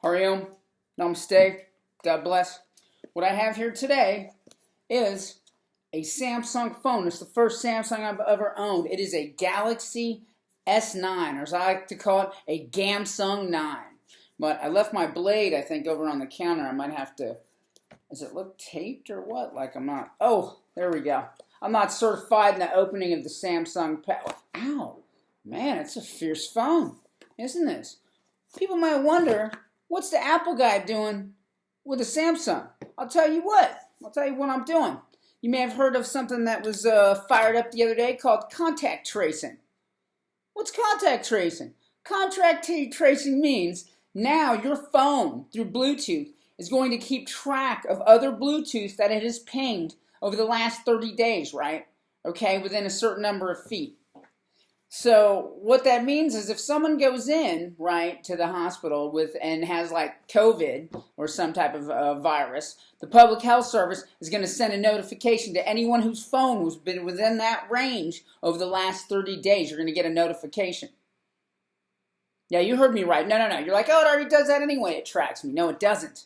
Hariom, Namaste, God bless. What I have here today is a Samsung phone. It's the first Samsung I've ever owned. It is a Galaxy S9, or as I like to call it, a Gamsung 9. But I left my blade, I think, over on the counter. I might have to, does it look taped or what? Like I'm not, oh, there we go. I'm not certified in the opening of the Samsung Ow, man, it's a fierce phone, isn't this? People might wonder, what's the Apple guy doing with a Samsung? I'll tell you what I'm doing. You may have heard of something that was fired up the other day called contact tracing. What's contact tracing? Contact tracing means now your phone, through Bluetooth, is going to keep track of other Bluetooth that it has pinged over the last 30 days, right? Okay, within a certain number of feet. So what that means is if someone goes in, right, to the hospital and has like COVID or some type of virus, the Public Health Service is going to send a notification to anyone whose phone who's been within that range over the last 30 days. You're going to get a notification. Yeah, you heard me right. No. You're like, oh, it already does that anyway. It tracks me. No, it doesn't.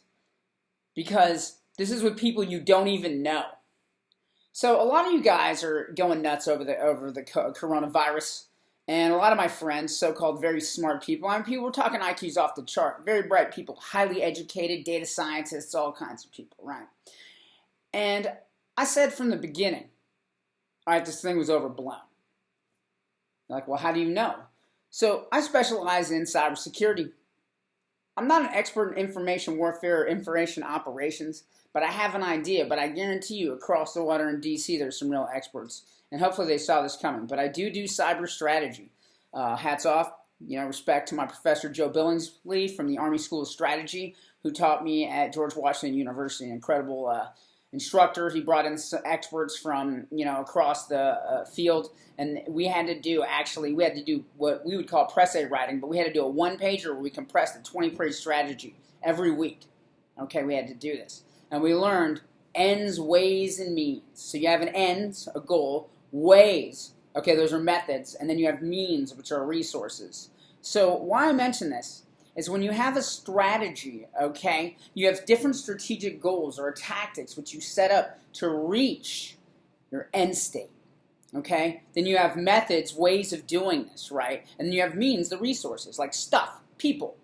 Because this is with people you don't even know. So a lot of you guys are going nuts over the coronavirus. And a lot of my friends, so-called very smart people, people we're talking IQs off the chart, very bright people, highly educated, data scientists, all kinds of people, right? And I said from the beginning, all right, this thing was overblown. Like, well, how do you know? So I specialize in cybersecurity. I'm not an expert in information warfare or information operations, but I have an idea. But I guarantee you, across the water in D.C., there's some real experts. And hopefully they saw this coming. But I do cyber strategy. Hats off, respect to my professor Joe Billingsley from the Army School of Strategy, who taught me at George Washington University. An incredible instructor. He brought in some experts from across the field, and we had to do what we would call press A writing, but we had to do a one-pager where we compressed a 20-page strategy every week. Okay, we had to do this, and we learned ends, ways, and means. So you have an ends, a goal, ways. Okay, those are methods, and then you have means, which are resources. So why I mention this is when you have a strategy, okay, you have different strategic goals or tactics which you set up to reach your end state, okay? Then you have methods, ways of doing this, right? And then you have means, the resources, like stuff, people,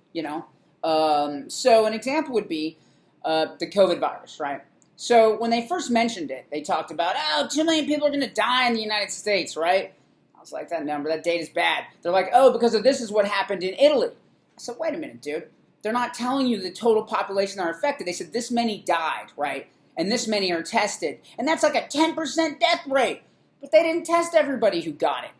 So an example would be the COVID virus, right? So when they first mentioned it, they talked about, 2 million people are going to die in the United States, right? I was like, that data is bad. They're like, because of this is what happened in Italy. I said, wait a minute, dude. They're not telling you the total population that are affected. They said this many died, right? And this many are tested. And that's like a 10% death rate. But they didn't test everybody who got it.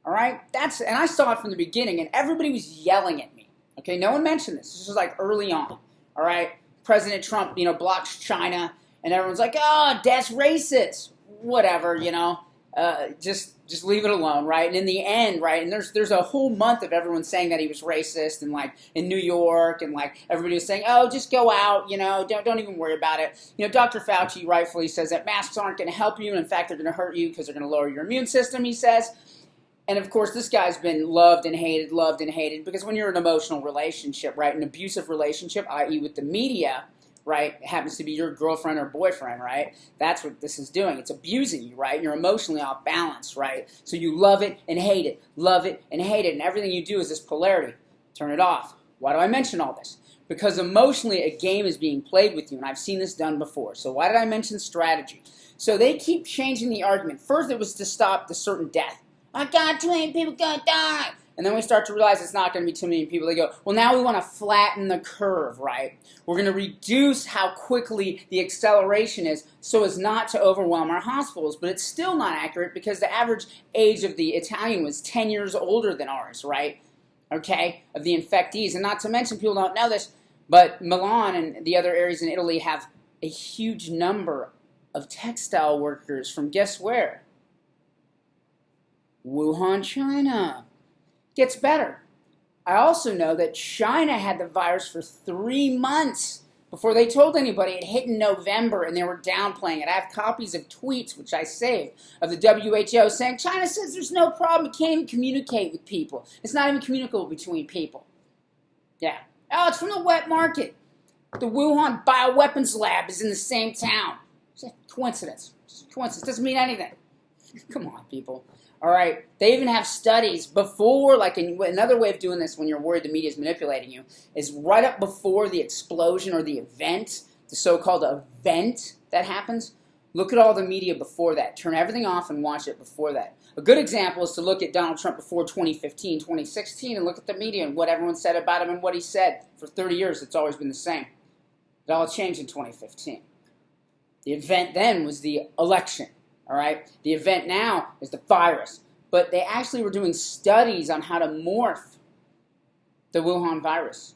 All right? And I saw it from the beginning, and everybody was yelling at me. Okay, no one mentioned this. This was like early on. All right? President Trump, blocks China, and everyone's like, that's racist. Whatever, just leave it alone, right? And in the end, right, and there's a whole month of everyone saying that he was racist, and like in New York, and like everybody was saying, just go out, don't even worry about it. Dr. Fauci rightfully says that masks aren't going to help you, and in fact, they're going to hurt you because they're going to lower your immune system, he says. And of course, this guy's been loved and hated, because when you're in an emotional relationship, right, an abusive relationship, i.e. with the media, right, it happens to be your girlfriend or boyfriend, right? That's what this is doing. It's abusing you, right? You're emotionally off balance, right? So you love it and hate it, and everything you do is this polarity. Turn it off. Why do I mention all this? Because emotionally, a game is being played with you, and I've seen this done before. So why did I mention strategy? So they keep changing the argument. First, it was to stop the certain death. Oh, God, 2 million people gonna die. And then we start to realize it's not going to be 2 million people. They go, well, now we want to flatten the curve, right? We're going to reduce how quickly the acceleration is so as not to overwhelm our hospitals. But it's still not accurate because the average age of the Italian was 10 years older than ours, right? Okay, of the infectees. And not to mention, people don't know this, but Milan and the other areas in Italy have a huge number of textile workers from guess where? Wuhan, China. Gets better. I also know that China had the virus for 3 months before they told anybody. It hit in November, and they were downplaying it. I have copies of tweets, which I saved, of the WHO saying, China says there's no problem. It can't even communicate with people. It's not even communicable between people. Yeah. Oh, it's from the wet market. The Wuhan bioweapons lab is in the same town. It's a coincidence. It's a coincidence. Doesn't mean anything. Come on, people. All right. They even have studies before, like another way of doing this when you're worried the media is manipulating you, is right up before the explosion or the event, the so-called event that happens. Look at all the media before that. Turn everything off and watch it before that. A good example is to look at Donald Trump before 2015, 2016, and look at the media and what everyone said about him and what he said. For 30 years, it's always been the same. It all changed in 2015. The event then was the election. All right? The event now is the virus. But they actually were doing studies on how to morph the Wuhan virus,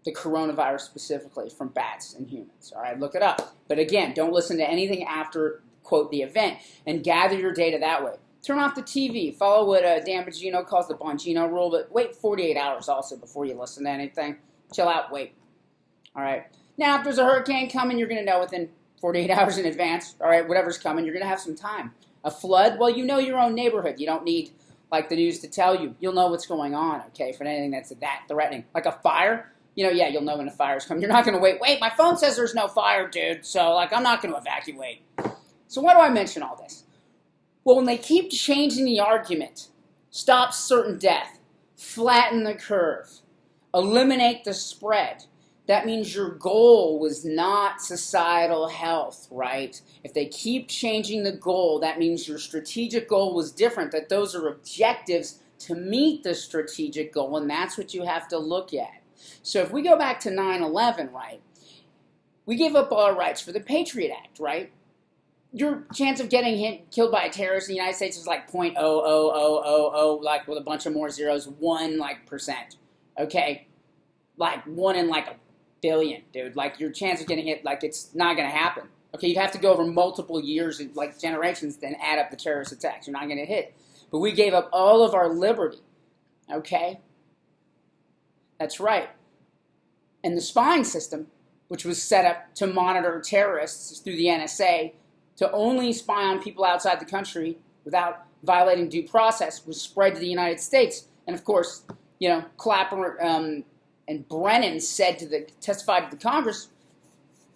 the coronavirus specifically, from bats and humans. All right? Look it up. But again, don't listen to anything after, quote, the event, and gather your data that way. Turn off the TV. Follow what Dan Bongino calls the Bongino rule, but wait 48 hours also before you listen to anything. Chill out, wait. All right? Now, if there's a hurricane coming, you're going to know within 48 hours in advance, all right, whatever's coming, you're going to have some time. A flood, well, you know your own neighborhood. You don't need, like, the news to tell you. You'll know what's going on, okay, for anything that's that threatening. Like a fire, you know, yeah, you'll know when a fire's coming. You're not going to wait, my phone says there's no fire, dude, so, like, I'm not going to evacuate. So why do I mention all this? Well, when they keep changing the argument, stop certain death, flatten the curve, eliminate the spread, that means your goal was not societal health, right? If they keep changing the goal, that means your strategic goal was different, that those are objectives to meet the strategic goal, and that's what you have to look at. So if we go back to 9/11, right, we gave up all our rights for the Patriot Act, right? Your chance of getting killed by a terrorist in the United States is like 0.00000, like with a bunch of more zeros, 1% okay? Like 1 in like a billion, dude. Like, your chance of getting hit, like, it's not going to happen. Okay, you'd have to go over multiple years, like generations, then add up the terrorist attacks. You're not going to hit. But we gave up all of our liberty. Okay? That's right. And the spying system, which was set up to monitor terrorists through the NSA, to only spy on people outside the country without violating due process, was spread to the United States. And of course, you know, Clapper and Brennan testified to the Congress.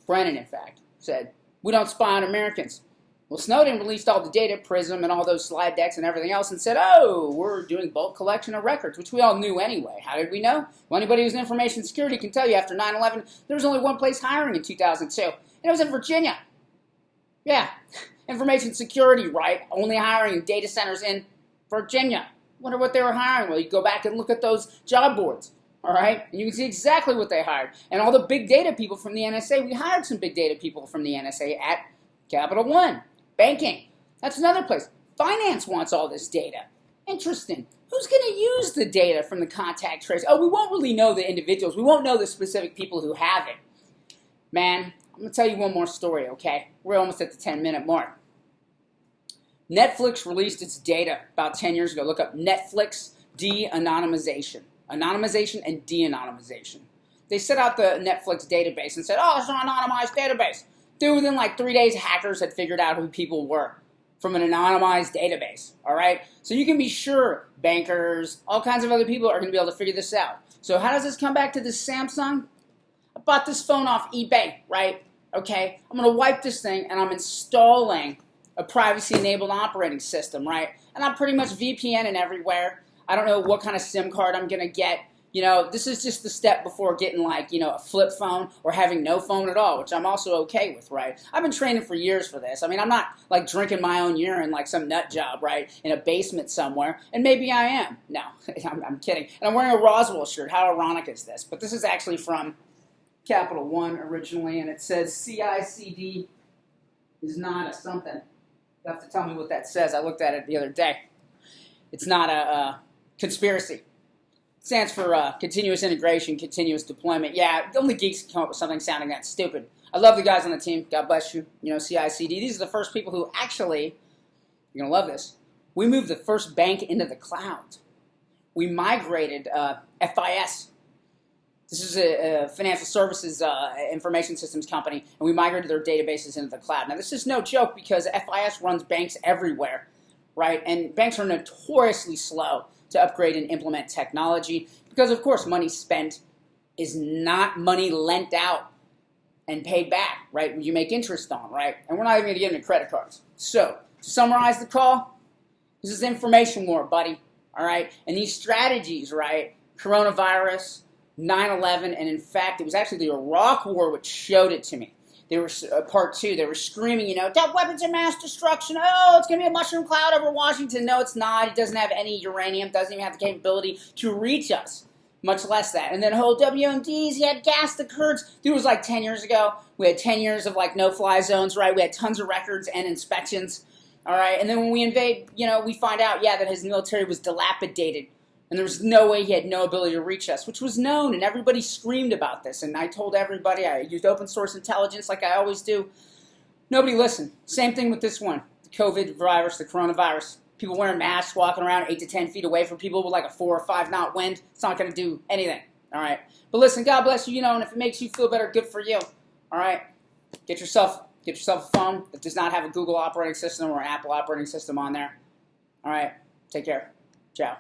Brennan, in fact, said, we don't spy on Americans. Well, Snowden released all the data, PRISM, and all those slide decks and everything else, and said, oh, we're doing bulk collection of records, which we all knew anyway. How did we know? Well, anybody who's in information security can tell you after 9/11, there was only one place hiring in 2002, and it was in Virginia. Yeah, information security, right? Only hiring data centers in Virginia. Wonder what they were hiring. Well, you go back and look at those job boards. All right? And you can see exactly what they hired. And all the big data people from the NSA, we hired some big data people from the NSA at Capital One. Banking. That's another place. Finance wants all this data. Interesting. Who's going to use the data from the contact trace? Oh, we won't really know the individuals. We won't know the specific people who have it. Man, I'm going to tell you one more story, okay? We're almost at the 10-minute mark. Netflix released its data about 10 years ago. Look up Netflix de-anonymization. Anonymization and de-anonymization. They set out the Netflix database and said, oh, it's an anonymized database. Dude, within like 3 days, hackers had figured out who people were from an anonymized database, all right? So you can be sure bankers, all kinds of other people are going to be able to figure this out. So how does this come back to this Samsung? I bought this phone off eBay, right? Okay, I'm going to wipe this thing, and I'm installing a privacy-enabled operating system, right? And I'm pretty much VPNing everywhere. I don't know what kind of SIM card I'm going to get. You know, this is just the step before getting, like, you know, a flip phone or having no phone at all, which I'm also okay with, right? I've been training for years for this. I mean, I'm not, like, drinking my own urine like some nut job, right, in a basement somewhere. And maybe I am. No, I'm kidding. And I'm wearing a Roswell shirt. How ironic is this? But this is actually from Capital One originally, and it says CICD is not a something. You have to tell me what that says. I looked at it the other day. It's not a conspiracy. It stands for continuous integration, continuous deployment. Yeah, only geeks can come up with something sounding that stupid. I love the guys on the team. God bless you. You know, CICD. These are the first people who actually, you're going to love this, we moved the first bank into the cloud. We migrated FIS. This is a financial services information systems company, and we migrated their databases into the cloud. Now, this is no joke because FIS runs banks everywhere, right? And banks are notoriously slow to upgrade and implement technology because, of course, money's spent is not money lent out and paid back, right? You make interest on, right? And we're not even going to get into credit cards. So, to summarize the call, this is information war, buddy, all right? And these strategies, right, coronavirus, 9/11, and in fact, it was actually the Iraq War which showed it to me. They were, part two, they were screaming, you know, top weapons of mass destruction. Oh, it's going to be a mushroom cloud over Washington. No, it's not. It doesn't have any uranium, doesn't even have the capability to reach us, much less that. And then whole WMDs, he had gas the Kurds. Dude, it was like 10 years ago. We had 10 years of like no-fly zones, right? We had tons of records and inspections, all right? And then when we invade, you know, we find out, yeah, that his military was dilapidated. And there was no way he had no ability to reach us, which was known, and everybody screamed about this. And I told everybody, I used open source intelligence like I always do. Nobody listened. Same thing with this one, the COVID virus, the coronavirus. People wearing masks, walking around 8 to 10 feet away from people with like a 4 or 5 knot wind. It's not going to do anything, all right? But listen, God bless you, you know, and if it makes you feel better, good for you, all right? Get yourself a phone that does not have a Google operating system or an Apple operating system on there, all right? Take care. Ciao.